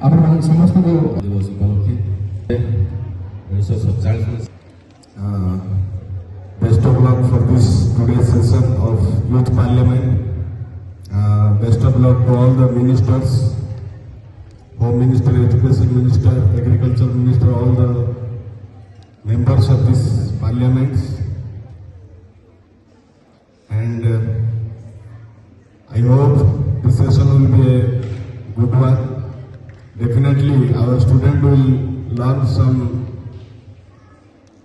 आपण समस्त दिवस उपलक्षे 1947 Best of luck for this today's session of Youth Parliament. Best of luck to all the ministers, Home Minister, Education Minister, Agriculture Minister, all the members of this Parliament. And I hope this session will be a good one. Definitely our student will learn some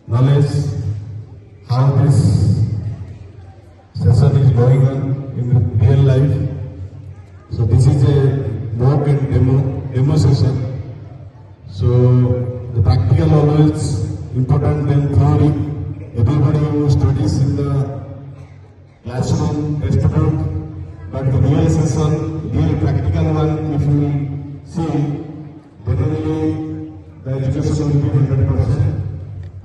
knowledge how this session is going on in real life. So this is a mock and demo session. So the practical always important than theory. Everybody who studies in the classroom, textbook, but the real session, real practical one, if you see, definitely the education will be 100%.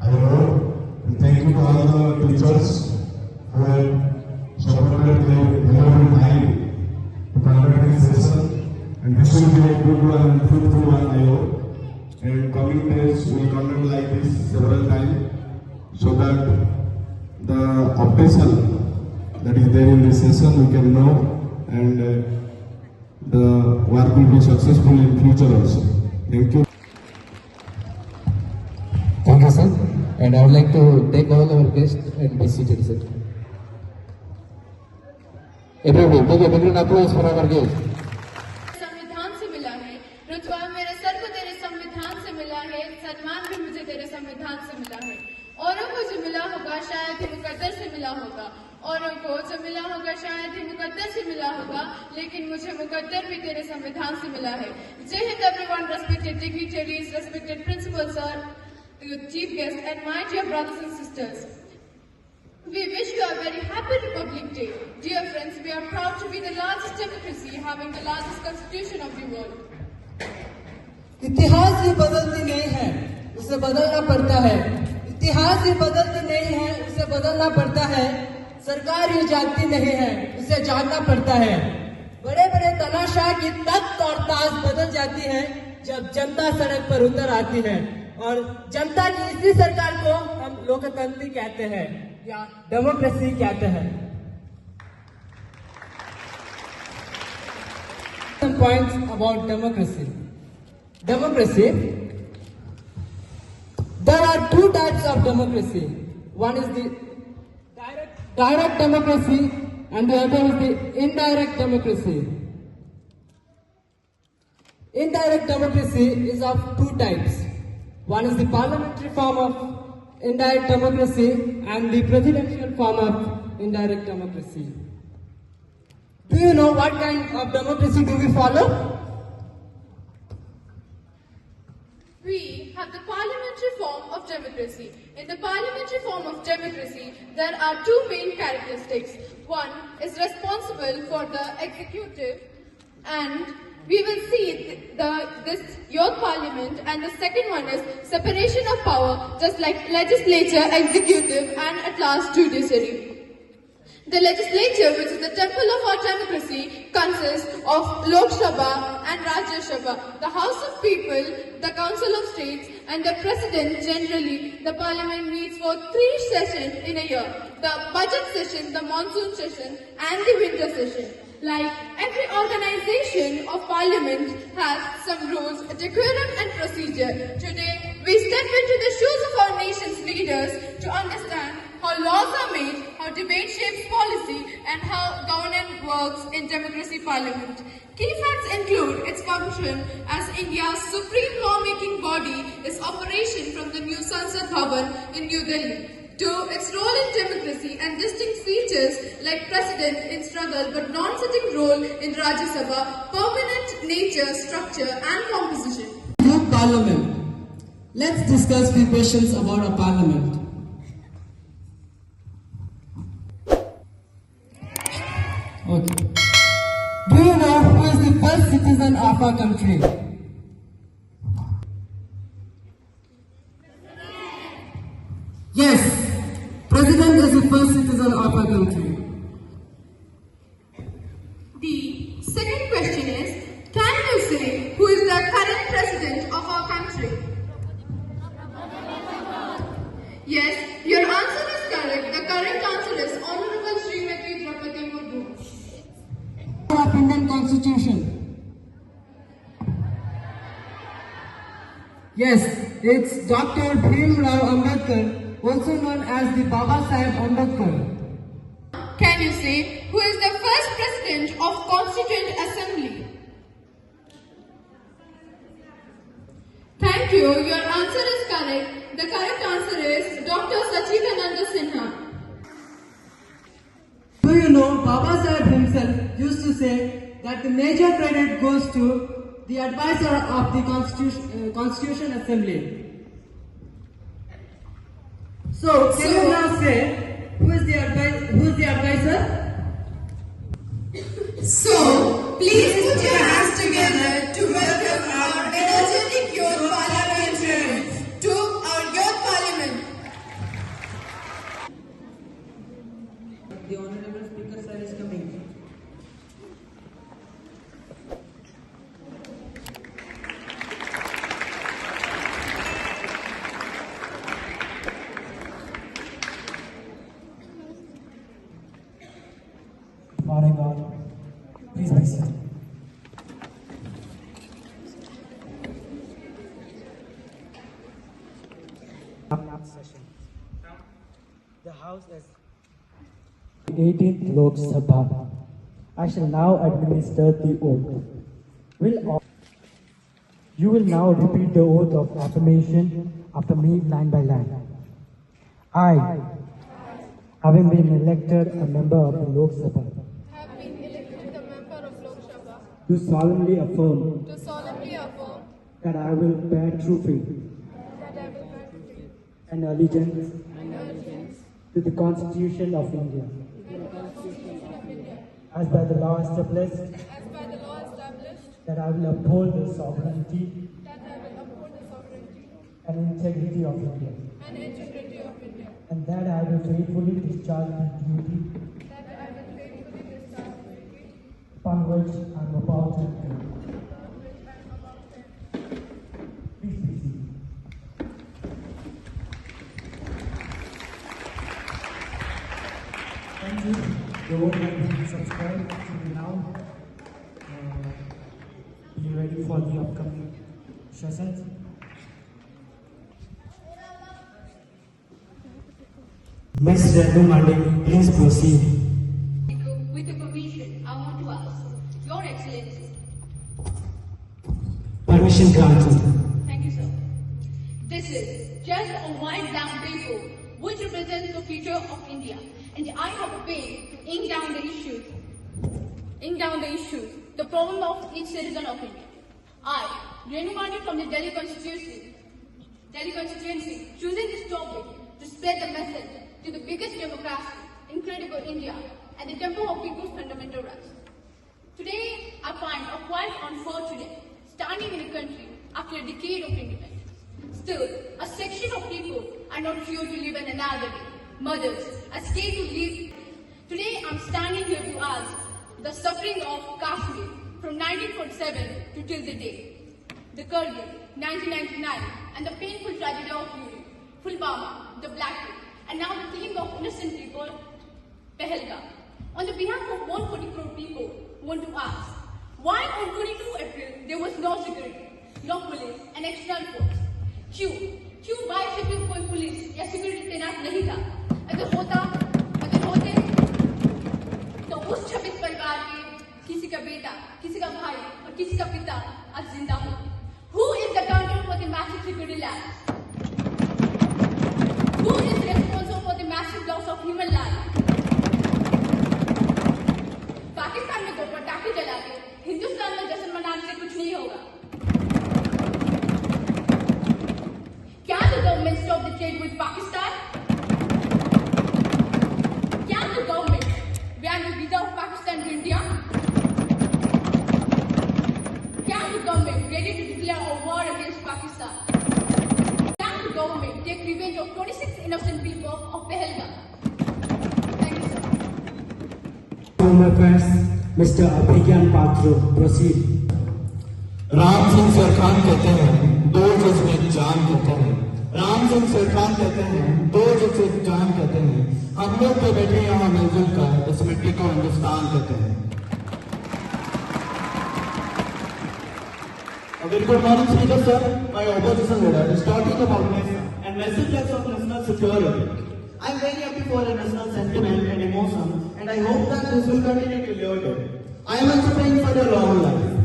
I hope. And thank you to all the teachers who have supported their valuable time to conduct this session. And this will be a good one and fruitful one, I hope. And coming days we will conduct like this several times so that the official that is there in this session we can know, and the work will be successful in future also. Thank you. Thank you, sir. And I would like to take all our guests and be seated, sir. Everybody, take a big applause for our guests. संविधान से मिला है, रुतबा मेरे sir को तेरे संविधान से मिला है, सम्मान भी मुझे तेरे संविधान से मिला है। औरों को जो मिला होगा शायद ही मुकद्दर से मिला होगा, औरों को जो मिला होगा शायद ही मुकद्दर से मिला होगा, लेकिन मुझे मुकद्दर भी तेरे संविधान से मिला है। जय Hind everyone, respected dignitaries, respected principals, sir, chief guests, and my dear brothers and sisters. We wish you a very happy Republic Day. Dear friends, we are proud to be the largest democracy having the largest constitution of the world. इतिहास ही बदलती नहीं है, उसे बदलना पड़ता है। इतिहास ही बदलती नहीं है, उसे बदलना पड़ता है। सरकार ही जागती नहीं है, उसे जागना पड़ता है। बड़े बड़े तमाशा की तख्त और ताज बदल जाती है जब जनता सड़क पर उतर आती है, और जनता की इसी सरकार को हम लोकतंत्र कहते हैं या डेमोक्रेसी कहते हैं। Some points about democracy. Democracy. There are two types of democracy. One is the direct democracy, and the other is the indirect democracy. Indirect democracy is of two types. One is the parliamentary form of indirect democracy and the presidential form of indirect democracy. Do you know what kind of democracy do we follow? We have the parliamentary form of democracy. In the parliamentary form of democracy, there are two main characteristics. One is responsible for the executive, and we will see this youth parliament, and the second one is separation of power, just like legislature, executive, and at last judiciary. The legislature, which is the temple of our democracy, consists of Lok Sabha and Rajya Sabha, the House of People, the Council of States, and the President. Generally, the Parliament meets for 3 sessions in a year: the budget session, the monsoon session, and the winter session. Like every organization of Parliament has some rules, decorum, and procedure. Today, we step into the shoes of our nation's leaders to understand how laws are made, how debate shapes policy, and how governance works in democracy parliament. Key facts include its function as India's supreme lawmaking body, its operation from the new Sansad Bhavan in New Delhi, to its role in democracy and distinct features like president in struggle but non-sitting role in Rajya Sabha, permanent nature, structure, and composition. Youth Parliament. Let's discuss few questions about our Parliament. Okay. Do you know who is the first citizen of our country? Yes, President is the first citizen of our country. The second question is, can you say who is the current Yes, it's Dr. Bhimrao Ambedkar, also known as the Baba Saheb Ambedkar. Can you say who is the first president of Constituent Assembly? Thank you. Your answer is correct. The correct answer is Dr. Sachidananda Sinha. Do you know Baba Saheb himself used to say that the major credit goes to the advisor of the Constitution Assembly. So, can you now say who is the advisor? So, please put your hands together to welcome our energetic youth parliamentarians to our youth parliament. The Honorable Speaker sir is coming. Morning all. Please be seated. Session. The House is 18th Lok Sabha. I shall now administer the oath. You will now repeat the oath of affirmation after me line by line. I, having been elected a member of the Lok Sabha, Have been elected a member of Lok Sabha do solemnly affirm to solemnly affirm that I will bear true faith that I will bear true faith and allegiance and allegiance to the Constitution of India, to the Constitution of India, as by the law established, as by the law established, that I will uphold the sovereignty that I will uphold the sovereignty and integrity of India, and integrity of India, and that I will faithfully discharge the duty that I will faithfully discharge the duty upon which I am about to enter. upon which I am about to enter. Please be seated. Thank you. The vote has been subscribed. So we now be ready for the upcoming sessions. Ms. Rendu Malik, please proceed. With your permission, I want to ask, Your Excellency. Permission granted. Thank you, sir. This is just a white blank paper which represents the future of India, and I have a pen to ink down the issues, the problem of each citizen of India. I, Renu Malik from the Delhi constituency, choosing this topic to spread the message to the biggest democracy, incredible India, and the temple of people's fundamental rights. Today, I find a quite unfortunate standing in a country after a decade of independence. Still, a section of people are not sure to live in another day. Mothers are scared to live. Today, I'm standing here to ask the suffering of Kashmir from 1947 to till the day. The Kargil, 1999, and the painful tragedy of Uri, Pulwama, the Black Hole, and now the killing of innocent people, Pahalgam. On the behalf of 140 crore people, want to ask, why on 22 April there was no security, no police, and external force? क्यों bike से कोई police या security तैनात नहीं था? अगर होते तो उस 26 परिवार के किसी का बेटा, किसी का भाई और किसी का पिता आज जिंदा हो. Who is accountable for the massive security lapse? Who is responsible for the massive loss of human life? Pakistan में पटाखे जला के हिंदुस्तान में जश्न मनाने से कुछ नहीं होगा. Can the government stop the trade with Pakistan? Can the government ban the visa of Pakistan to India? Can the government ready to declare a war against Pakistan? Can the government take revenge of 26 innocent people of Pahalgam? Thank you, sir. Honorable Press, Mr. Abhigyan Patro, proceed. Ram Singh सरखान कहते हैं 2 गज में जान कहते हैं. राम सिंह सरखान कहते हैं 2 गज में जान कहते हैं. हम लोग तो बैठे यहाँ मिलजुल कर इस मिट्टी को हिंदुस्तान कहते हैं. A very good morning, Speaker sir. My opposition leader is talking about nation and messages of national security. I am very happy for a national sentiment and emotion, and I hope that this will continue to live there. I am also praying for your long life.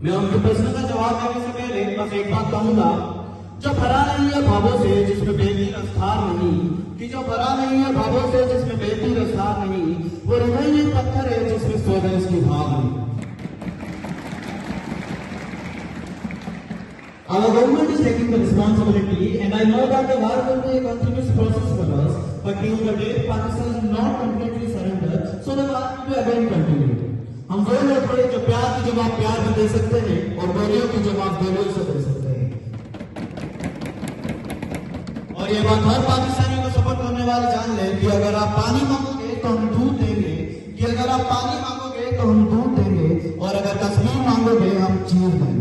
मैं उनके प्रश्न का जवाब देने से पहले बस एक बात कहूंगा, जो भरा नहीं है भावों से जिसमें बेहती रफ्तार नहीं, कि जो भरा नहीं है भावों से जिसमें बेहती रफ्तार नहीं, वो हृदय एक पत्थर है जिसमें स्वदेश की भाव नहीं। Our government is taking the responsibility, and I know that the war will be a continuous process for us, but till the day Pakistan is not completely surrendered, so the war will be again continue. हम वो लोग बड़े जो प्यार की जवाब प्यार में दे सकते हैं और गोलियों की जवाब गोलियों से दे सकते हैं। और ये बात हर पाकिस्तानी को सपोर्ट करने वाले जान ले कि अगर आप पानी मांगोगे तो हम दूध देंगे, कि अगर आप पानी मांगोगे तो हम दूध देंगे, और अगर कश्मीर मांगोगे हम चीर देंगे।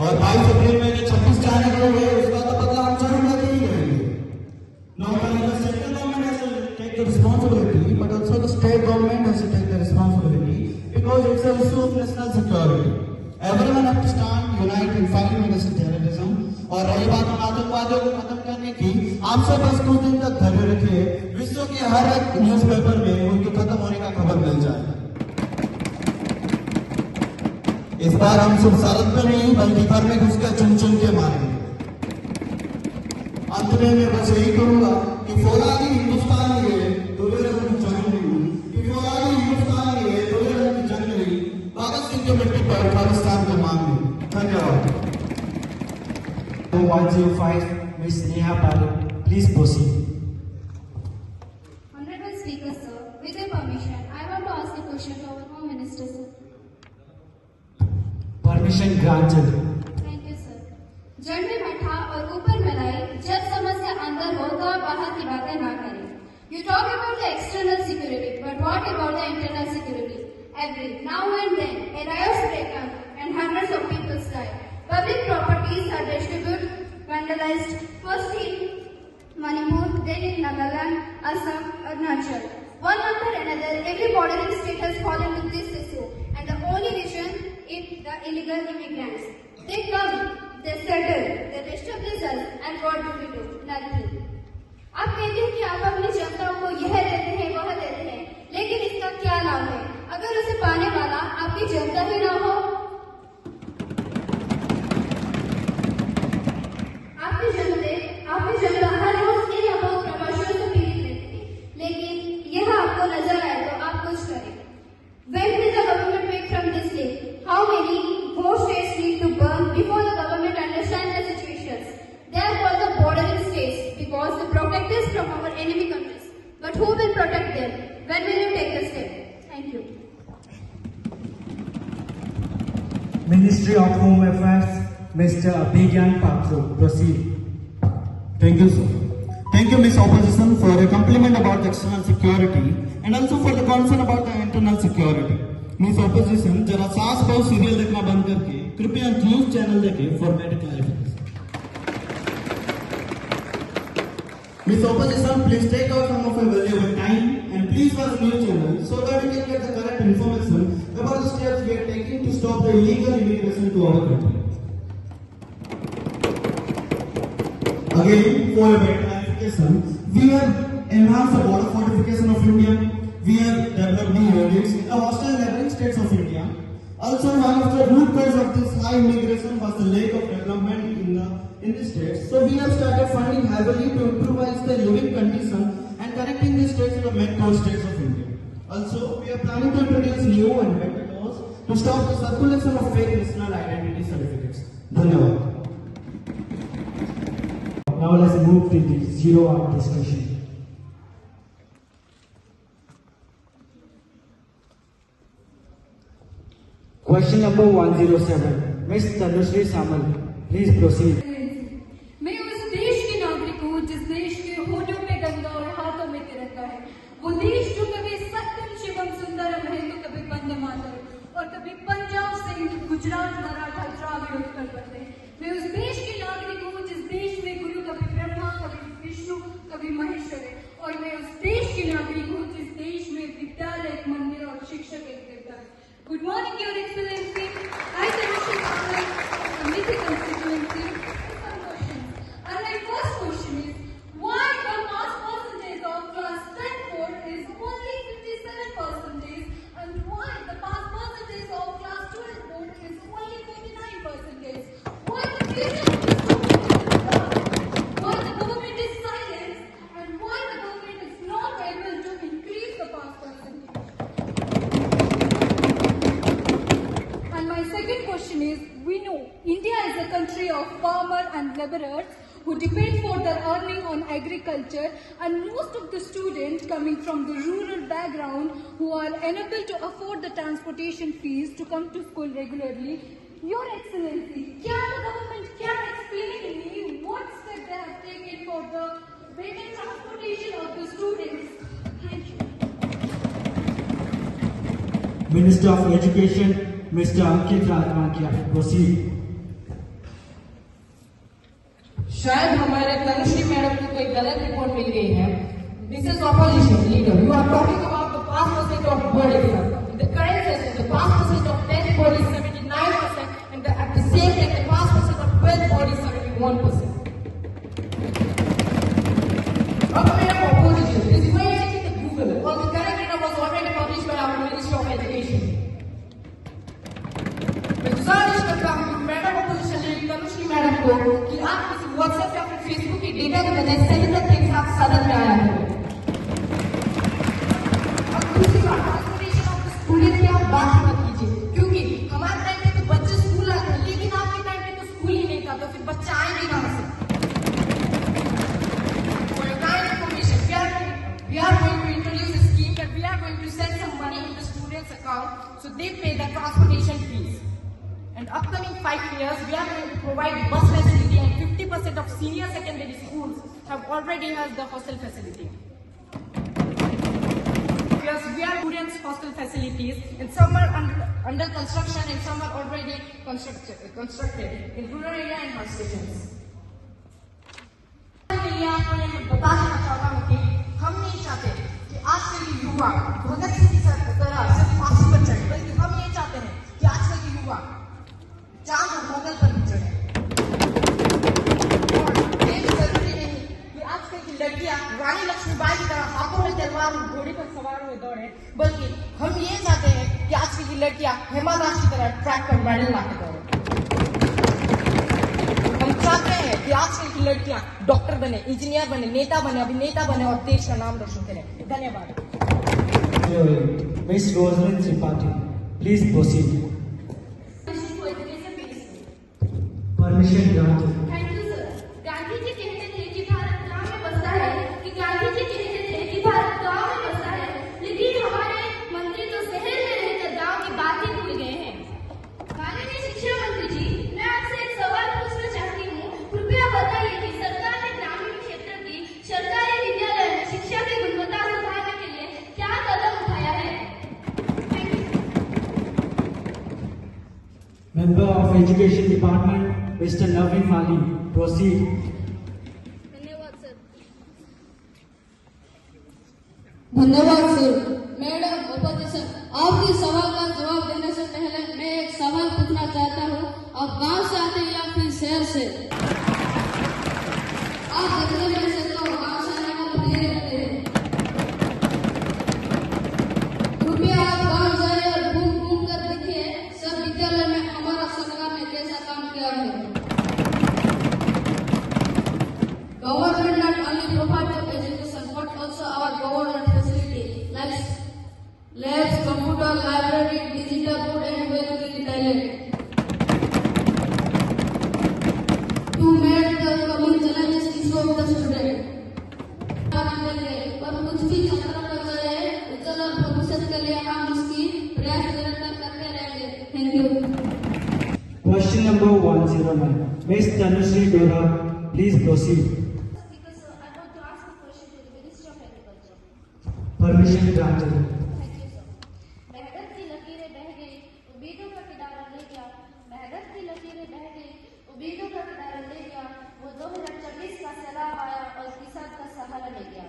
और 22 अप्रैल में जो 26 जाने को हुए उसका तो बदला हम जरूर लेते ही रहेंगे। Not only the central government has to take the responsibility, but also the state government has to take the responsibility because it's an issue of national security. Everyone has to stand united in fighting against terrorism. और रही बात आतंकवादियों को खत्म करने की, आपसे बस कुछ दिन तक धैर्य रखिए, विश्व के हर एक न्यूज़पेपर में उनके खत्म होने का खबर मिल जाए। इस बार हम सिर्फ सरहद पर नहीं बल्कि घर में घुसकर चुन चुन के मारेंगे। अंत में मैं बस यही कहूंगा कि फौलादी हिंदुस्तान लिए दूल्हे रंग की जंग नहीं, कि फौलादी हिंदुस्तान लिए दूल्हे रंग की जंग नहीं, भगत सिंह की मिट्टी पर खालिस्तान को मांगे। धन्यवाद। 105, Ms. Neha Pal, please proceed. Honorable Speaker, sir, with your permission, I want to ask a question to our Home Minister, sir. Permission granted. Thank you, sir. जड़ में बैठा और ऊपर मलाई, जब समस्या अंदर हो तो आप बाहर की बातें ना करें. You talk about the external security, but what about the internal security? Every now and then, a riot breaks out and hundreds of people die. Public properties are distributed, vandalized, first in Manipur, then in Nagaland, Assam, Arunachal. One after another, every bordering state has fallen with this issue, and the only reason is the illegal immigrants. They come, they settle, they establish us, and what do we do? Nothing. आप कहते हैं कि आप अपनी जनता को यह देते हैं, वह देते हैं, लेकिन इसका क्या लाभ है अगर उसे पाने वाला आपकी जनता ही ना हो? आपकी जनता हर रोज इन अबोध प्रवासियों से पीड़ित रहती है, लेकिन यह आपको नजर आए तो आप कुछ करें. When will the government wake from this sleep? How many more states need to burn before the government understands the situations? They are called the bordering states because they protect us from our enemy countries. But who will protect them? When will you take the step? Thank you. Ministry of Home Affairs, Mr. Abhigyan Patro, proceed. Thank you, sir. Thank you, Miss Opposition, for a compliment about the external security and also for the concern about the internal security. Miss Opposition, जरा सास बहू serial देखना बंद करके कृपया news channel देखें for better clarification. Miss Opposition, please take out some of your valuable time and please watch news channel so that you can get the correct information about the steps we are taking to stop the illegal immigration to our country. Again, for a better clarification, we have enhanced the border fortification of India. We have developed new units in the hostile neighboring states of India. Also, one of the root cause of this high immigration was the lack of development in the states. So, we have started funding heavily to improve the living condition and connecting the states to the metro states of India. Also, we are planning to introduce new and better laws to stop the circulation of fake national identity certificates. Dhanyawad. Now let's move to the zero-hour discussion. Question number 107. Ms. Tanushree Samal, please proceed. मैं उस देश के नागरिक हूँ जिस देश के होठों पे गंगा और हाथों में तिरंगा है. वो देश जो कभी सत्यम शिवम सुंदरम है तो कभी वंदे मातरम और कभी पंजाब सिंह, गुजरात मराठा द्राविड़ उत्कल करते हैं. मैं उस देश के नागरिक हूँ जिस देश में गुरु कभी ब्रह्मा, कभी विष्णु, कभी महेश्वर है. और मैं उस देश के नागरिक हूँ जिस देश में विद्यालय, मंदिर और शिक्षक एक देवता है. Good morning, Your Excellency. I, Tanushree Thakur, from Methi constituency, some questions. And my first question is, why the pass percentage of class 10 board is only 57%, and why the pass percentage of class 12 board is only 49%? Why the future of the students is low? Why the government is silent? And why the government is not able to increase the pass percentage? And my second question is, we know India is a country of farmers and laborers who depend for their earning on agriculture, and most of the students coming from the rural background who are unable to afford the transportation fees to come to school regularly. Your Excellency, can the government explain me what steps they have taken for the better transportation of the students? Thank you. Minister of Education, Mr. Ankit Ratmakia, proceed. शायद हमारे Tanushree madam को कोई गलत report मिल गई है. Mrs. Opposition Leader, you are talking about the pass percentage of board exam. In the current session, the pass percentage of 10th board is 79%, and at the same time, the pass percentage of 12th board is 71%. Madam Opposition, this is why I checked the Google, because the current data was already published by our Ministry of Education. मैं गुजारिश करता हूँ madam opposition leader Tanushree madam को कि आप किसी WhatsApp या फिर फेसबुक की डेटा की वजह सही तथ्य के साथ सदन में आया है. और दूसरी बात, ट्रांसपोर्टेशन ऑफ द स्टूडेंट की आप बात मत कीजिए, क्योंकि हमारे टाइम पे तो बच्चे स्कूल आते हैं, लेकिन आपके टाइम पे तो स्कूल ही नहीं था, तो फिर बच्चे आएंगे कहाँ से? For your kind information, we are going to introduce a scheme that we are going to send some money to the students' account so they pay the transportation fees. And upcoming 5 years, we are going to provide bus facility, and 50% of senior secondary schools have already has the hostel facility. Yes, we are students hostel facilities, and some are under construction and some are already constructed in rural area and bus stations. के लिए आपको मैं बता देना चाहता हूँ कि हम नहीं चाहते कि आजकल के युवा भगत सिंह की तरह सिर्फ फांसी पर चढ़े, बल्कि हम ये चाहते हैं कि आजकल के युवा चांद और मंगल पर भी चढ़े. और ये भी जरूरी नहीं कि आजकल की लड़कियां रानी लक्ष्मीबाई की तरह हाथों में तलवार और घोड़े पर सवार हुए दौड़े, बल्कि हम ये चाहते हैं कि आजकल की लड़कियां हेमा दास की तरह ट्रैक पर मेडल लाके दौड़े. हम चाहते हैं कि आजकल की लड़कियां डॉक्टर बने, इंजीनियर बने, नेता बने, अभिनेता बने और देश का नाम रोशन करें. धन्यवाद. Miss Rosalind Tripathi, please proceed. Permission granted. Thank you sir. Gandhi ji कहते थे कि भारत गांव में बसता है, कि गांधी जी कहते थे कि भारत गांव में बसता है, लेकिन हमारे मंत्री तो शहर में रहकर गांव की बातें भूल गए हैं. माननीय शिक्षा मंत्री जी, मैं आपसे एक सवाल पूछना चाहती हूँ. कृपया बताइए कि सरकार ने ग्रामीण क्षेत्र की सरकारी विद्यालय में शिक्षा की गुणवत्ता सुधारने के लिए क्या कदम उठाया है? Thank you. Member of Education Department, Mr. Naveen Mali, proceed. धन्यवाद सर. धन्यवाद सर. मैडम ऑपोजिशन, आपके सवाल का जवाब देने से पहले मैं एक सवाल पूछना चाहता हूँ. आप गांव से आते हैं या फिर शहर से? आप देखने में से तो गांव से आने वाले धीरे रहते हैं. कृपया आप गांव जाए और घूम कर देखिए सब विद्यालय में हमारा सरकार ने कैसा काम किया है. Government not only provides education but also our government facility like labs, computer, library, digital board and well-trained talent. To meet the coming challenges issue of the student. पर कुछ भी खतरा पड़ जाए, उज्जवल भविष्य के लिए हम इसकी प्रयास निरंतर करते रहेंगे. Thank you. Question number 109. Miss Tanushree Dora, please proceed. Because I want to ask a question to the Minister of Agriculture. Permission granted. Thank you sir. मेहनत की लकीरें बह गई, उम्मीदों का किनारा ले गया. मेहनत की लकीरें बह गई, उम्मीदों का किनारा ले गया. वो 2024 का सैलाब आया और किसान का सहारा ले गया.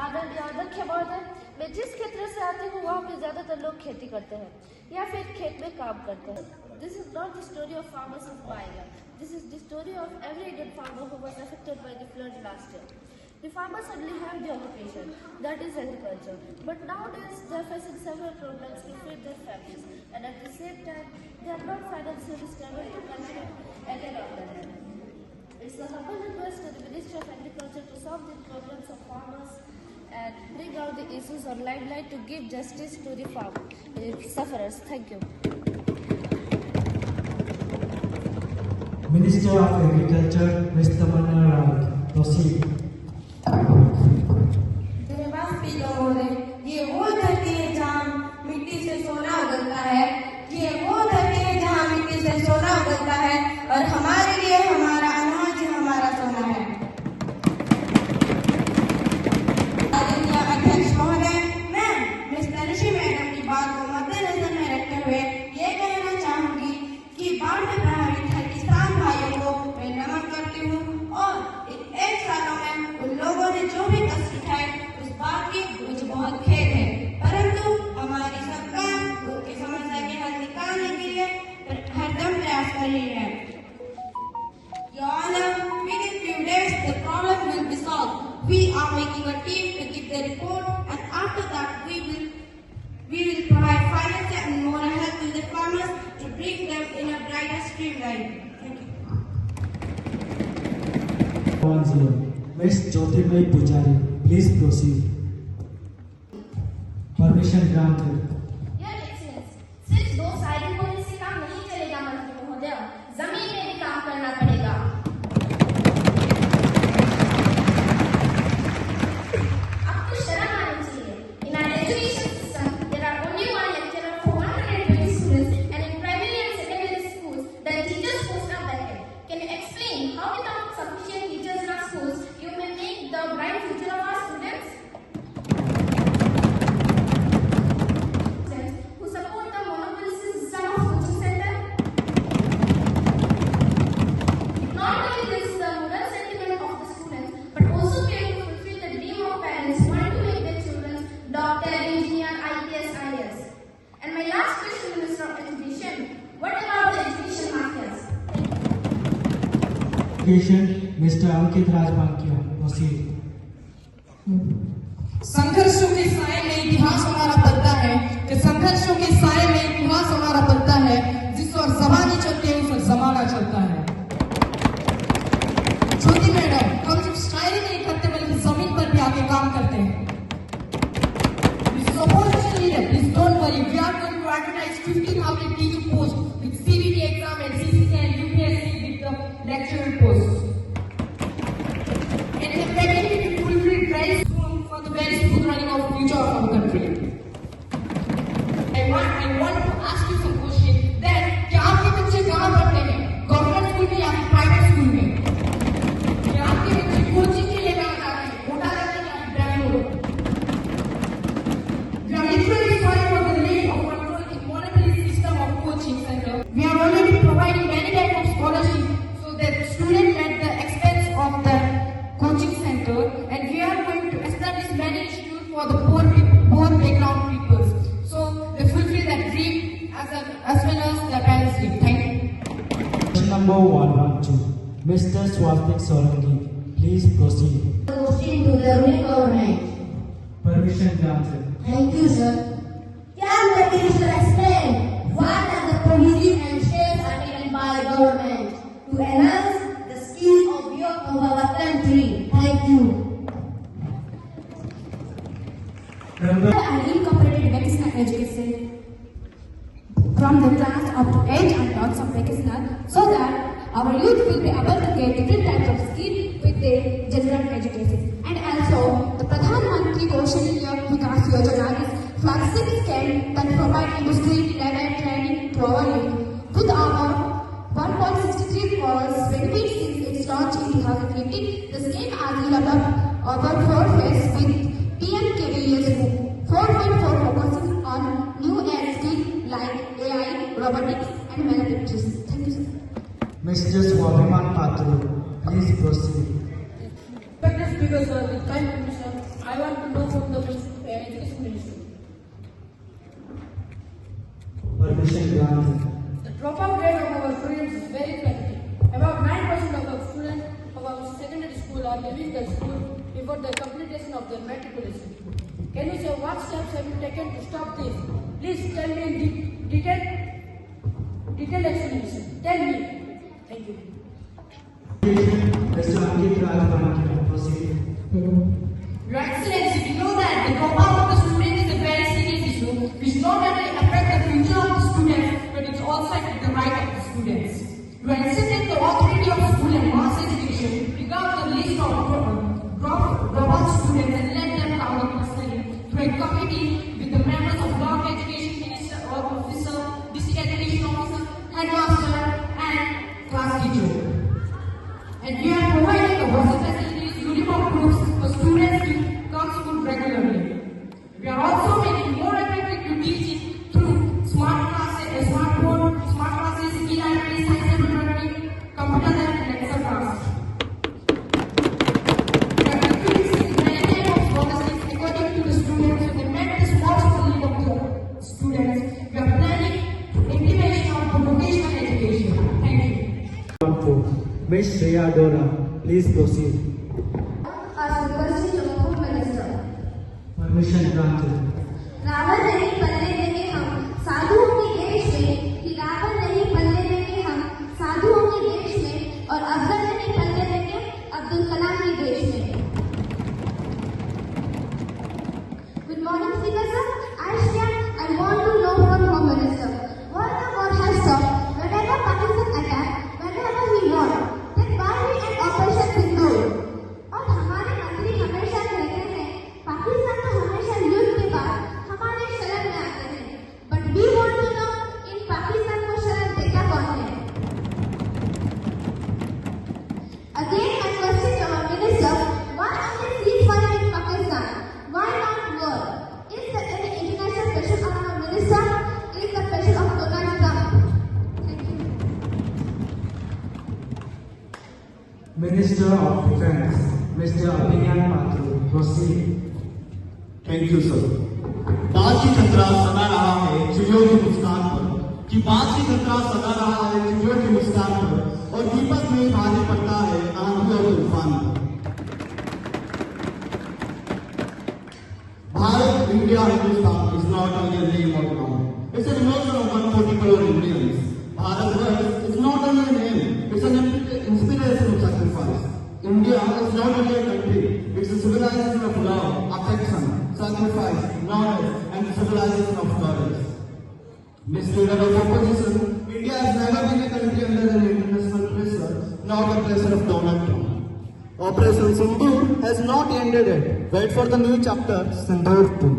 आदरणीय अध्यक्ष महोदय, जानते हो वहाँ पे ज्यादातर लोग खेती करते हैं या फिर खेत में काम करते हैं. This is not the story of farmers of Baila. This is the story of every Indian farmer who was affected by the flood last year. The farmers suddenly have the occupation, that is agriculture. But nowadays they are facing several problems to feed their families, and at the same time they are not financially stable to cultivate again on their land. It's a humble request to the Ministry of Agriculture to solve the problems of farmers and bring out the issues on limelight to give justice to the sufferers. Thank you. Minister of Agriculture, Mr. Manna Rao, proceed. धन्यवाद speaker महोदय. ये वो धरती है जहाँ मिट्टी से सोना उगलता है. ये वो धरती है जहाँ मिट्टी से सोना उगलता है और हमारे लिए हमारा अनाज ही हमारा सोना है. आदरणीय अध्यक्ष महोदय, मैं मिस तनुश्री मैडम की बात को मद्देनजर में रखते हुए ये कहना चाहूंगी कि बाढ़ में प्रभावित हर किसान भाइयों को मैं नमन करती हूँ और इन 1 सालों में उन लोगों ने जो भी कष्ट उठाए उस बात की मुझे बहुत खेद है, परंतु हमारी सरकार उनकी समस्या के हल निकालने के लिए हरदम प्रयास कर रही है. Your Honor, within few days the problem will be solved. We are making a team to give the report, and after that we will provide financial and moral help to the farmers to bring them in a brighter streamline. Thank you. 10. Ms. Jyotirmay Pujari, please proceed. Permission granted. Your Excellency, सिर्फ 2 silent होने से काम नहीं चलेगा मंत्री महोदय, जमीन में भी काम करना पड़ेगा. आपको शर्म आनी चाहिए. In our education system, there are only one lecturer for 120 students, and in primary and secondary schools, the teachers posts are vacant. Can you explain how without sufficient teachers in our schools, you may make the bright future of our students? Who support the monopolistic system of coaching center? Not only this is the moral sentiment of the students, but also care to fulfill the dream of parents who want to make their children doctor, engineer, IPS, IAS. And my last question, Minister of Education, what about the education mafias? Education, Mr. Ankit Raj Bankia, proceed. संघर्षों के साए में इतिहास हमारा पलता है कि संघर्षों के साए में इतिहास हमारा पलता है. जिस और जमाने चलते हैं उस और जमाना चलता है. ज्योति मैडम, हम सिर्फ शायरी नहीं करते बल्कि जमीन पर भी आके काम करते हैं. This is opposition leader, please don't worry. We are going to advertise 15,000 teaching posts with CBT exam and CCC and UPSC with the lecturer posts. And the faculty will be very soon for the very smooth running of future of our country. I want to ask you some question. Then, क्या आपके बच्चे कहाँ पढ़ते हैं? Government school में या private school में? क्या आपके बच्चे कोचिंग के लिए कहाँ जाते हैं? कोटा जाते हैं या Bangalore? We are literally sorry for the lack of control in monopoly system of coaching center. We are already providing many types of scholarship so that students at the expense of the coaching center, and we are going to establish many institutes for the poor background people, so they fulfill that dream as well as their parents' dream. Thank you. Question number 112. Mr. Swastik Solanki, please proceed. Question to the ruling government. Permission granted. Thank you, sir. Can the minister explain what are the provisions and steps are taken by the government to enhance the skills of youth of our country? Thank you. Member and incorporated vocational education from the class up to 8 and lots of vocational so that our youth will be able to get different types of skill with their general education. And also, the Pradhan Mantri Kaushalya Vikas Yojana is flagship scheme that provide industry-level training to our youth. With our 1.63 crores benefits since its launch in 2015, the scheme has developed over 4 phases with PMKVS 4.4 focusing on new age skills like AI, robotics, and manufacturing. Thank you, sir. Mr. Swabhiman Patra, please proceed. Respected speakers, with kind permission, I want to know from the Education Ministry. Permission granted. The dropout rate of our students is very pathetic. About 9% of our students of our secondary school are leaving the school before the completion of their matriculation. Can you say what steps have you taken to stop this? Please tell me in detailed explanation. Tell me. Thank you. Mr. Ankit Rajbharan, proceed. Your Excellency, we know that the dropout of the student is a very serious issue which not only affects the future of the students but it also affects the right of the students. You insist the authority of school and mass education regard the list of dropout students and let them come up personally to a committee with the members of block education minister or officer, district education officer, headmaster and class teacher. And we are providing the bus facilities, uniform groups for students to come to school regularly. We are also making more effective to teaching through smart classes, smart classes, e-libraries, science laboratory, computer lab, and Excel classes. We are introducing many types of policies according to the students so they met the responsible need of the students. We are planning integration of the vocational education. Thank you. Ms. Shreya Dora, please proceed. As the question of Home Minister. Permission granted. Ravan नहीं पलने देंगे हम साधुओं के देश में, कि रावण नहीं पलने देंगे हम साधुओं के देश में, और अफजल नहीं पलने देंगे अब्दुल कलाम के देश में. Good morning, Speaker sir. I want to know from Home Minister, what the war has stopped whenever Pakistan attack, whenever we war, then why we end Operation Sindoor? और हमारे मंत्री हमेशा कहते हैं पाकिस्तान तो हमेशा युद्ध के बाद हमारे शरण में आते हैं, but we want to know in Pakistan को शरण देता कौन है? Again, my question to our minister: why only ceasefire in Pakistan? Why not war? Is there any international pressure on our minister? Is the pressure of Donald Trump? Thank you. Minister of Defense, Mr. Abhinay Patil, proceed. Thank you sir. बात की खतरा सदा रहा है चिड़ियों की मुस्कान पर, कि बात की खतरा सदा रहा है चिड़ियों की मुस्कान पर, और दीपक में भारी पड़ता है आंधी और तूफान पर। Bharat, India, Hindustan is not only a name or noun. It's an emotion of 140 crore Indians. Bharat is not only a name, it's an inspiration of sacrifice. India is not only a country, it's a civilization of love, affection, sacrifice, knowledge, and civilization of courage. Mr. Leader of Opposition, India has never been a country under an international pressure, not the pressure of Donald Trump. Operation Sindoor has not ended yet. Wait for the new chapter, Sindoor 2.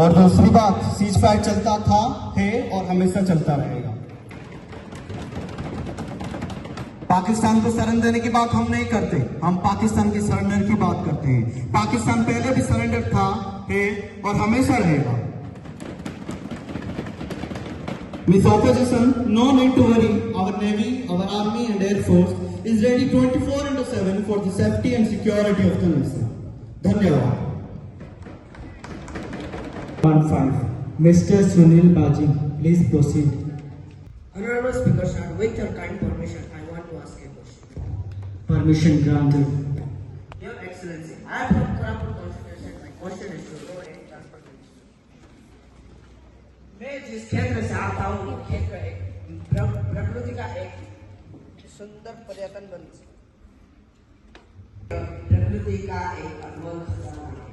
और दूसरी बात, ceasefire चलता था, है और हमेशा चलता रहेगा। पाकिस्तान को शरण देने की बात हम नहीं करते, हम पाकिस्तान की सरेंडर की बात करते हैं। पाकिस्तान पहले भी सरेंडर था, है और हमेशा रहेगा। Miss Opposition, no need to worry. Our Navy, our Army and Air Force is ready 24/7 for the safety and security of the nation. धन्यवाद। 15. Mr. Sunil Baji, please proceed. Honorable Speaker, sir, with your kind permission, I want to ask a question. Permission granted. Your Excellency, I am from Koraput constituency. My question is to road and transport minister. मैं जिस क्षेत्र से आता हूँ, वो क्षेत्र एक प्रकृति का एक सुंदर पर्यटन बन सके। प्रकृति का एक अनमोल खजाना है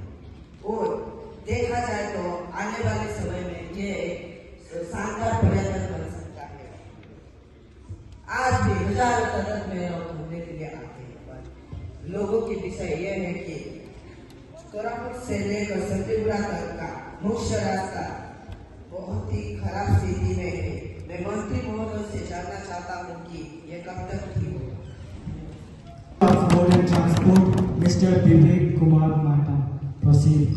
और देखा जाए तो आने वाले समय में ये शानदार पर्यटन बन सकता है। आज भी हजारों तादाद में लोग घूमने के लिए आते हैं, पर लोगों की विषय यह है कि कोरापुट से लेकर सतीगुड़ा तक का मुख्य रास्ता बहुत ही खराब स्थिति में है। मैं मंत्री महोदय से जानना चाहता हूँ कि ये कब तक ठीक होगा। Road and Transport, Mr. Vivek Kumar Mata, proceed.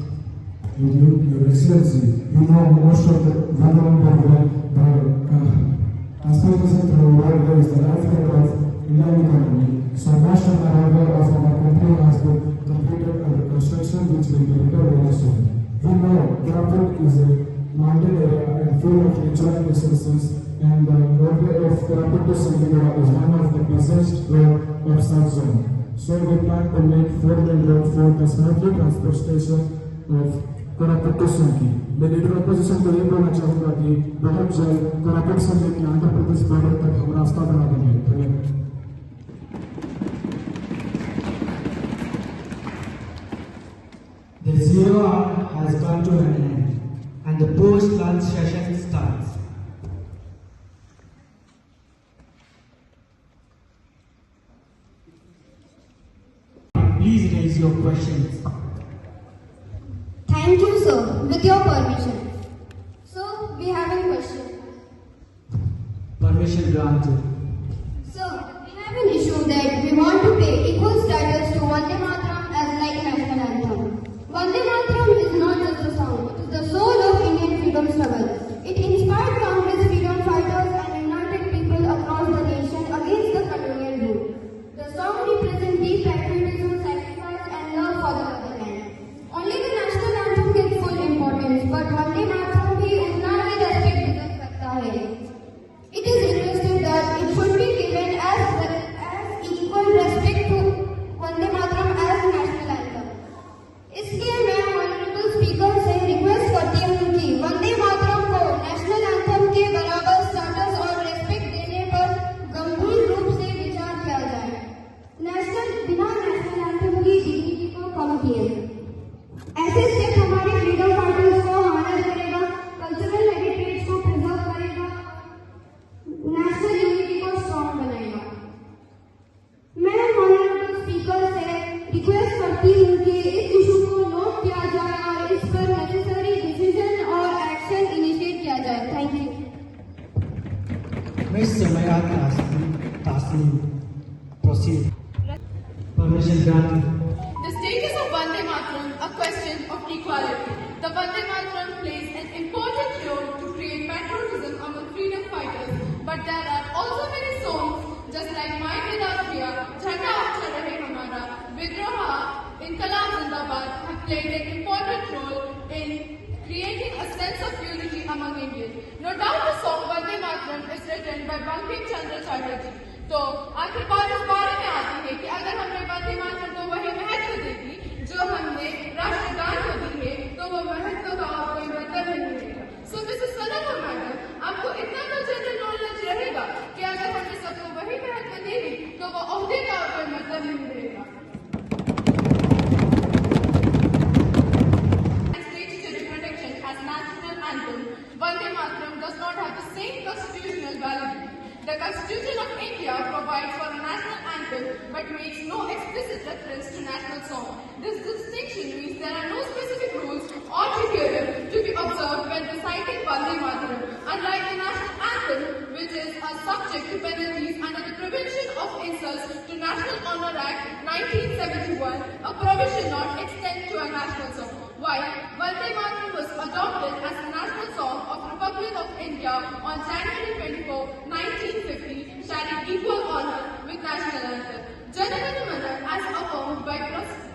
Your Excellency, you know most of the transportation through railway is the lifeblood of Indian economy. So most of the railway of our country has been completed under construction, which will be better very soon. We know Koraput is a Koraputtu Sangigura is one of the busiest road of South Zone. So we plan to make 4-lane road for the smoothly transportation of Koraput संगी। मैं leader opposition को ये बोलना चाहूँगा कि बहुत जल्द कोरापुट संगी के आंध्र प्रदेश बॉर्डर तक हम रास्ता बना देंगे। धन्यवाद। The 0 hour has come to an end, and the post-lunch session starts. Please raise your questions. Thank you, sir. With your permission. So, we have a question. Permission granted. Sir, we have an issue that we want to pay equal status to Vande Mataram as like national anthem. Vande Mataram is not just a song, it is the soul of Indian freedom struggle. It inspired countless freedom fighters and united people across the nation against the colonial rule. The song represents deep patriotism, sacrifice and love for the motherland. Only the national anthem gets full importance, but Vande Mataram भी उतना ही respect deserve करता है. It is interesting that it should be given as equal respect to Vande Mataram as national anthem. इसलिए मैं honorable speaker से request करती हूँ कि Vande Mataram को national anthem के बराबर status और respect देने पर गंभीर रूप से विचार किया जाए. बिना national anthem की dignity को कम किए. ऐसे स्टेप हमारे फ्रीडम फाइटर्स को ऑनर करेगा, कल्चरल हेरिटेज को प्रिजर्व करेगा, नेशनल यूनिटी को स्ट्रॉन्ग बनाएगा. मैं ऑनरेबल स्पीकर से रिक्वेस्ट करती हूँ कि इस इशू को नोट किया जाए और इस पर नेसेसरी डिसीजन और एक्शन इनिशिएट किया जाए. Thank you. Miss Samaya Tasneem, proceed. Permission granted. The status of Vande Mataram, a question of equality. The Vande Mataram plays an important role to create patriotism among freedom fighters, but there are also many songs, just like My Vedashriya, Jhanda Acha Rahe Hamara, Vidroha, Inqilab Zindabad, have played an important role in creating a sense of unity among Indians. No doubt the song Vande Mataram is written by Bankim Chandra Chatterjee. तो आखिर बात इस बारे में आती है कि अगर हमने वंदे मातरम को वही महत्व दे दी जो हमने राष्ट्रगान को दी है, तो वो महत्व का कोई मतलब नहीं रहेगा. सो मिसेस सनम मैडम, आपको इतना तो जनरल नॉलेज रहेगा कि अगर हमने सबको वही महत्व दे दी तो वो ओहदे का कोई मतलब नहीं रहेगा. Statutory protection as national anthem, Vande Mataram does not have the same constitutional validity. The Constitution of India provides for a national anthem but makes no explicit reference to national song. This distinction means there are no specific rules or criteria to be observed when reciting Vande Mataram. Unlike the national anthem, which is subject to penalties under the Prevention of Insults to National Honour Act 1971, a provision not extend to a national song. While Vande Mataram was adopted as a national song of Republic of India on January 24, 1950, sharing equal honor with national anthem. Jana Gana Mana, as affirmed by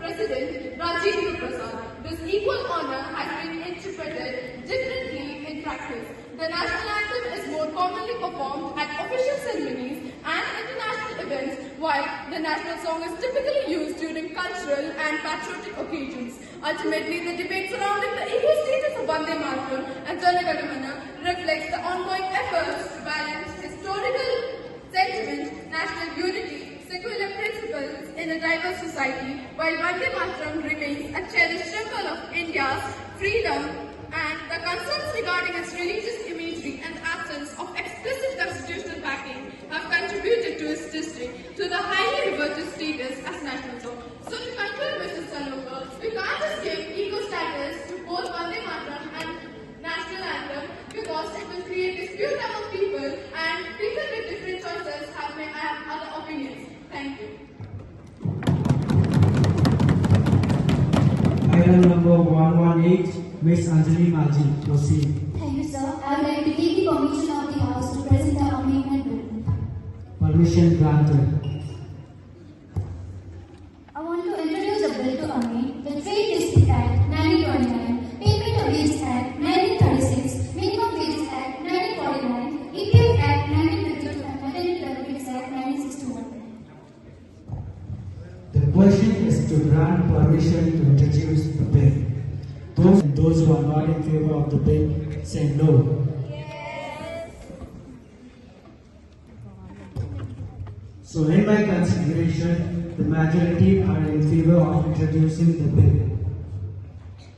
President Rajendra Prasad, this equal honor has been interpreted differently in practice. The national anthem is more commonly performed at official ceremonies and international events, while the national song is typically used during cultural and patriotic occasions. Ultimately, the debate surrounding the equal status of Vande Mataram and Jana Gana Mana reflects the ongoing efforts to balance historical sentiment, national unity, secular principles in a diverse society, while Vande Mataram remains a cherished symbol of India's freedom, and the concerns regarding its religious imagery and the absence of explicit constitutional backing have contributed to its history to the highly reverted status as national song. So to conclude, Mr. Salonga, we can't just give equal status to both Vande Mataram and national anthem because it will create dispute among people and people with different choices may have other opinions. Thank you. Item number 118, Miss Anjali Maji, proceed. Thank you, sir. I would like to take the permission of the House to present the amendment bill. Permission granted. I want to introduce a bill to amend the Trade Dispute Act 1929, Payment of Wages Act 1936, Minimum Wages Act 1949, EPF Act 1952, and The question is to grant permission to introduce the bill. Those who are not in favor of the bill say no. So in my consideration, the majority are in favor of introducing the bill.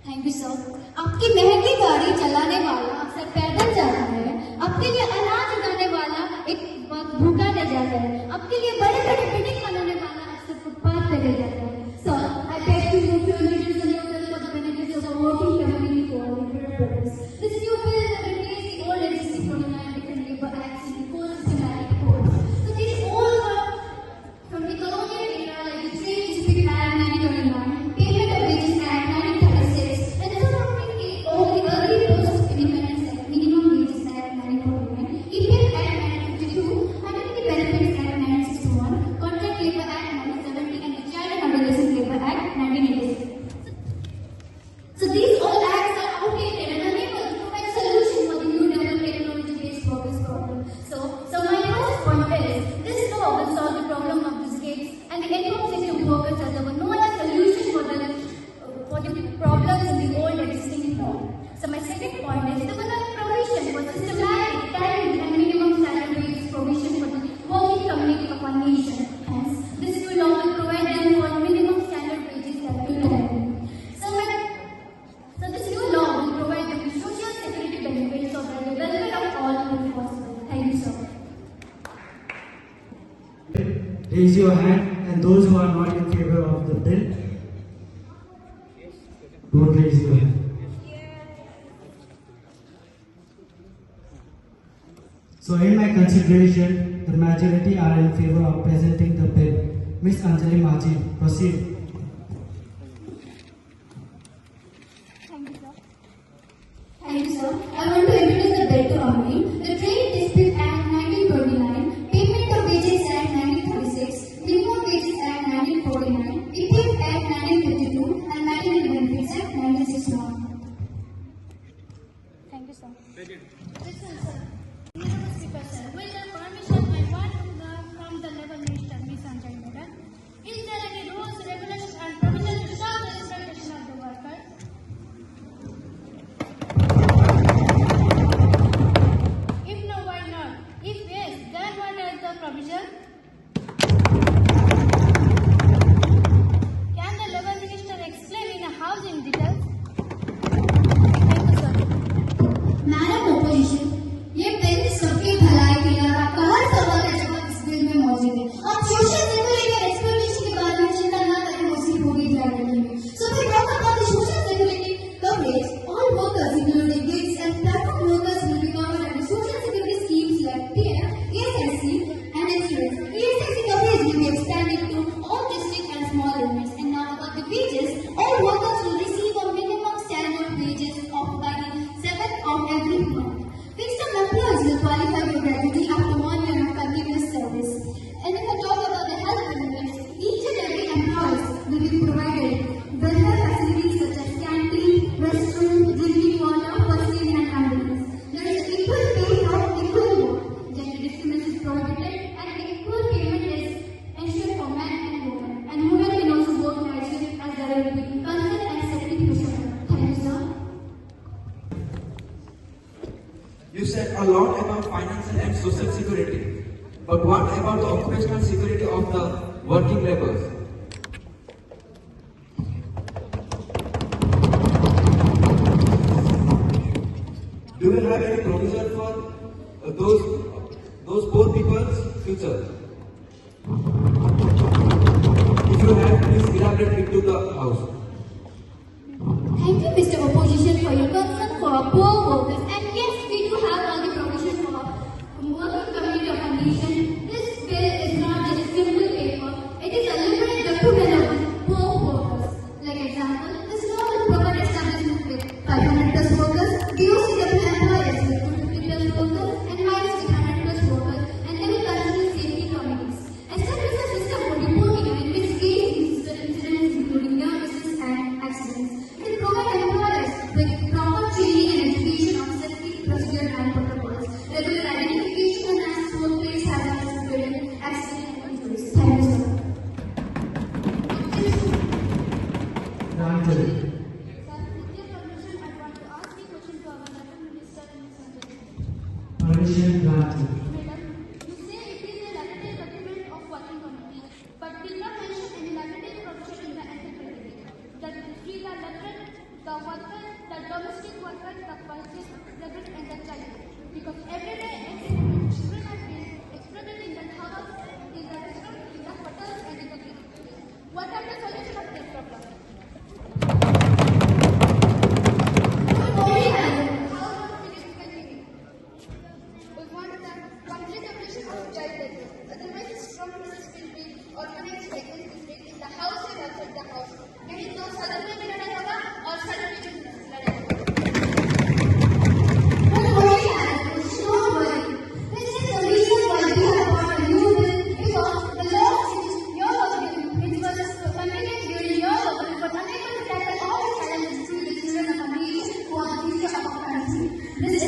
Thank you sir. आपकी महंगी गाड़ी चलाने वाला अक्सर पैदल जाता है, आपके लिए अनाज उगाने वाला एक वक्त भूखा रह जाता है, आपके लिए बड़े बड़े बिल्डिंग बनाने वाला अक्सर फुटपाथ पे रह जाता है। Sir, I beg to move to introduce a new bill for the benefits of the working community for all purposes. This new bill will replace the old existing 29 different labor acts into 4 systematic codes. So these all were from the colonial era, like the Trade Dispute Act 1929, Payment of Wages Act 1936, and the all the early post-independence Act, Minimum Wages Act 1949, EPF Act 1952, Identity Benefits Act 1961, Contract Labor Act 1970, and the Child and Adolescent Labor Act 1986. So these all acts are outdated and unable to provide a solution for the new developed technology-based workers problem. So my first point is, this law will solve the problem of these rates and the income system workers as there were no other solution for the problems in the old existing law. So my second point is, there was no provision for systematic, tariff and minimum salary wages provision for the working community of our nation. Hence, this new law will provide them for minimum standard wages that will tariff. So this new law will provide them with social security benefits so that the welfare of all will be possible. Thank you, sir. Raise your hand, and those who are not in favor of the bill, don't raise your hand. So in my consideration, the majority are in favor of presenting the bill. Ms. Anjali Maji, proceed. Thank you, sir. I want to introduce the bill to Amin. The Trade Dispute Act 1929, Payment of Wages Act 1936, Minimum Wages Act 1949, EPF Act 1952, and Identity Benefits Act 1961. Thank you, sir. Listen, sir. Honorable Speaker, sir, with the permission I want from the Labour Minister, Ms. Anjali Madam, is there any rules, regulations, and provisions to stop the exploitation of the workers? If no, why not? If yes, then what is the provision? Can the Labour Minister explain in a house in details? Thank you, sir. Madam opposition, ये bill सबकी भलाई के लिए आपका हर सवाल का जवाब इस बिल में मौजूद है। आप सोशल सिक्योरिटी और एक्सप्लॉइटेशन के बारे में चिंता न करें, मुसीब होगी ड्राइवर में। So we talk about the social security coverage. All workers, including gigs and platform workers, will be covered under social security schemes like PF, ESIC, and insurance. ESIC coverage will be expanded to all district and small units. And now about the wages, all workers will receive a minimum standard wages of by the 7th of every month. Fixed-term employees will qualify for gratuity after 1 year of continuous service. And if I talk about the health benefits, each and every employee will be provided welfare facilities such as canteen, restroom, drinking water, first aid and ambulance. There is equal pay for equal work. Gender discrimination is prohibited and equal payment is ensured for men and women. And women can also work night shift as there will be constant and safety procedure. Thank you, sir. You said a lot about financial and social security, but what about the occupational security of the working laborers? Do you have any provision for those poor people's future? If you have, please elaborate it to the House. Thank you, Mr. Opposition, for your concern for our poor workers. And yes, we do have all the provisions for our working community of our nation. This bill is not just a simple paper. It is a liberal document of poor workers. Like example, this law will provide establishment with 500 plus workers, DOCW employers with 250 plus workers, and minus with 100 plus workers, and they will continue safety committees. Establish a system for reporting and investigating incidents including near misses, the domestic worker, the purchase, credit and the child. Because every day children are being exploited in the house, in the restaurant, in the hotels and in the clinics. What are the solutions of this problem? We want the complete abolition of child labor. Otherwise, strong process will be organized against this week in the house and outside the house. नहीं तो सदन में भी लड़ाई होगा और सदन में भी लड़ाई होगा. Don't worry, this is the reason why we have brought a new bill, because the law which your government, which was convenient during your government, was unable to tackle all the challenges to the children of America who are the future of our country. This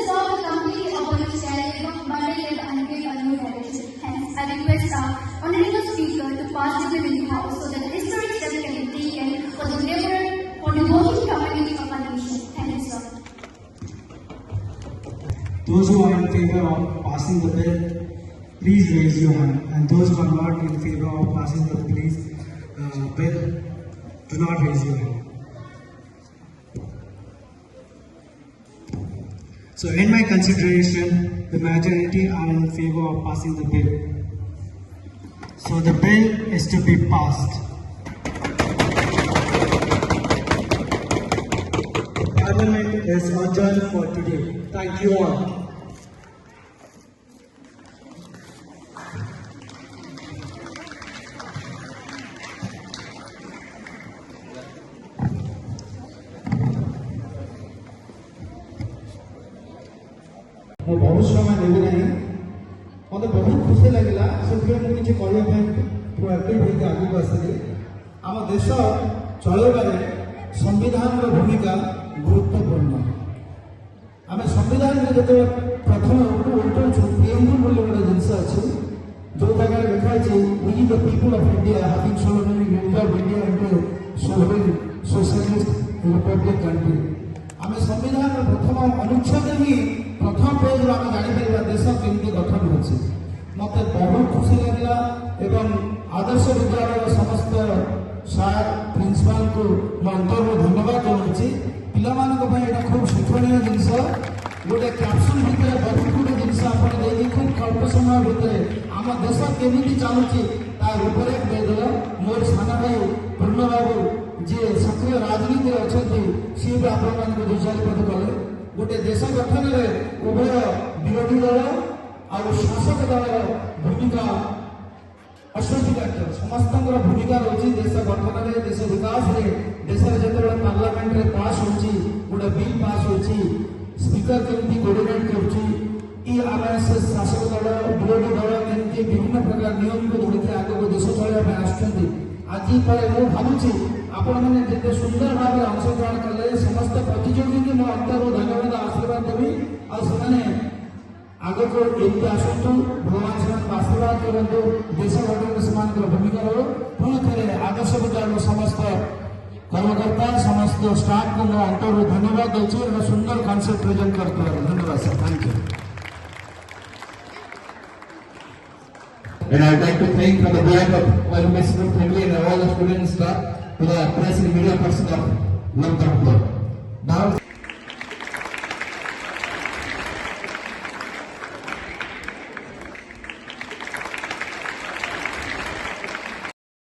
law will completely abolish child labor, mandate and give a new direction. Hence, I request our honorable speaker to pass the bill in the house so that the historic step can be taken for the laborer, for the working community of our nation. Thank you, sir. Those who are in favor of passing the bill, please raise your hand. And those who are not in favor of passing the bill, do not raise your hand. So in my consideration, the majority are in favor of passing the bill. So the bill is to be passed. Parliament is adjourned for today. Thank you all. ମୁଁ ବହୁତ ସମୟ ନେବି ନାହିଁ ମୋତେ ବହୁତ ଖୁସି ଲାଗିଲା ସେଥିପାଇଁ ମୁଁ କିଛି କହିବା ପାଇଁ ପ୍ରୋଆକ୍ଟିଭ୍ ହେଇକି ଆଗକୁ ଆସିଲି ଆମ ଦେଶ ଚଳାଇବାରେ ସମ୍ବିଧାନର ଭୂମିକା ଗୁରୁତ୍ୱପୂର୍ଣ୍ଣ ଆମେ ସମ୍ବିଧାନରେ ଯେତେବେଳେ ପ୍ରଥମ ଉଠଉଛୁ ପ୍ରିଏମ୍ବଲ୍ ବୋଲି ଗୋଟେ ଜିନିଷ ଅଛି ଯେଉଁ ଜାଗାରେ ଲେଖା ଅଛି we the people of India having solemnly resolved India into sovereign socialist republic country ଆମେ ସମ୍ବିଧାନର ପ୍ରଥମ ଅନୁଚ୍ଛେଦ ହିଁ ପ୍ରଥମ ପେଜ୍ରୁ ଆମେ ଜାଣିପାରିବା ଦେଶ କେମିତି ଗଠନ ହେଉଛି ମୋତେ ବହୁତ ଖୁସି ଲାଗିଲା ଏବଂ ଆଦର୍ଶ ବିଦ୍ୟାଳୟର ସମସ୍ତ ସାର୍ ପ୍ରିନ୍ସିପାଲଙ୍କୁ ମୁଁ ଅନ୍ତରରୁ ଧନ୍ୟବାଦ ଜଣାଉଛି ପିଲାମାନଙ୍କ ପାଇଁ ଏଇଟା ଖୁବ୍ ଶିକ୍ଷଣୀୟ ଜିନିଷ ଗୋଟେ କ୍ୟାପସୁଲ୍ ଭିତରେ ବହୁତ ଗୁଡ଼ିଏ ଜିନିଷ ଆପଣ ଦେଇକି ଖୁବ୍ ଅଳ୍ପ ସମୟ ଭିତରେ ଆମ ଦେଶ କେମିତି ଚାଲୁଛି ତା ରୂପରେଖ ଦେଇଦେଲ ମୋର ସାନ ଭାଇ ପୂର୍ଣ୍ଣବାବୁ ଯିଏ ସକ୍ରିୟ ରାଜନୀତିରେ ଅଛନ୍ତି ସିଏ ବି ଆପଣମାନଙ୍କୁ ଦୁଃସାରିପଦ କଲେ ଗୋଟେ ଦେଶ ଗଠନରେ ଉଭୟ ବିରୋଧୀ ଦଳ ଆଉ ଶାସକ ଦଳର ଭୂମିକା ଅସ୍ୱୀକାର୍ଯ୍ୟ ସମସ୍ତଙ୍କର ଭୂମିକା ରହିଛି ଦେଶ ଗଠନରେ ଦେଶ ବିକାଶରେ ଦେଶରେ ଯେତେବେଳେ ପାର୍ଲାମେଣ୍ଟରେ ପାସ୍ ହେଉଛି ଗୋଟେ ବିଲ୍ ପାସ୍ ହେଉଛି ସ୍ପିକର କେମିତି କୋର୍ଡିନେଟ୍ କରୁଛି କି ଆମେ ସେ ଶାସକ ଦଳ ବିରୋଧୀ ଦଳ କେମିତି ବିଭିନ୍ନ ପ୍ରକାର ନିୟମକୁ ଧରିକି ଆଗକୁ ଦେଶ ଚଳାଇବା ପାଇଁ ଆସୁଛନ୍ତି ଆଜି ପରେ ମୁଁ ଭାବୁଛି ଆପଣମାନେ ଯେତେ ସୁନ୍ଦର ଭାବରେ ଅଂଶଗ୍ରହଣ କଲେ ସମସ୍ତ ପ୍ରତିଯୋଗୀଙ୍କୁ ମୁଁ ଅନ୍ତରରୁ ଧନ୍ୟବାଦ ଆଶୀର୍ବାଦ ଦେବି ଆଉ ସେମାନେ ଆଗକୁ ଏମିତି ଆସନ୍ତୁ ଭଗବାନ ସେମାନଙ୍କୁ ଆଶୀର୍ବାଦ କରନ୍ତୁ ଦେଶ ଗଠନରେ ସେମାନଙ୍କର ଭୂମିକା ରହୁ ପୁଣି ଥରେ ଆଦର୍ଶ ବିଦ୍ୟାଳୟର ସମସ୍ତ କର୍ମକର୍ତ୍ତା ସମସ୍ତ ଷ୍ଟାଫ୍କୁ ମୁଁ ଅନ୍ତରରୁ ଧନ୍ୟବାଦ ଦେଉଛି ଏକ ସୁନ୍ଦର କନସେପ୍ଟ ପ୍ରେଜେଣ୍ଟ କରିଥିବାରୁ ଧନ୍ୟବାଦ sir thank you And I'd like to thank from the behalf of my Mr. family and all the students staff to the press and media person of Love. Now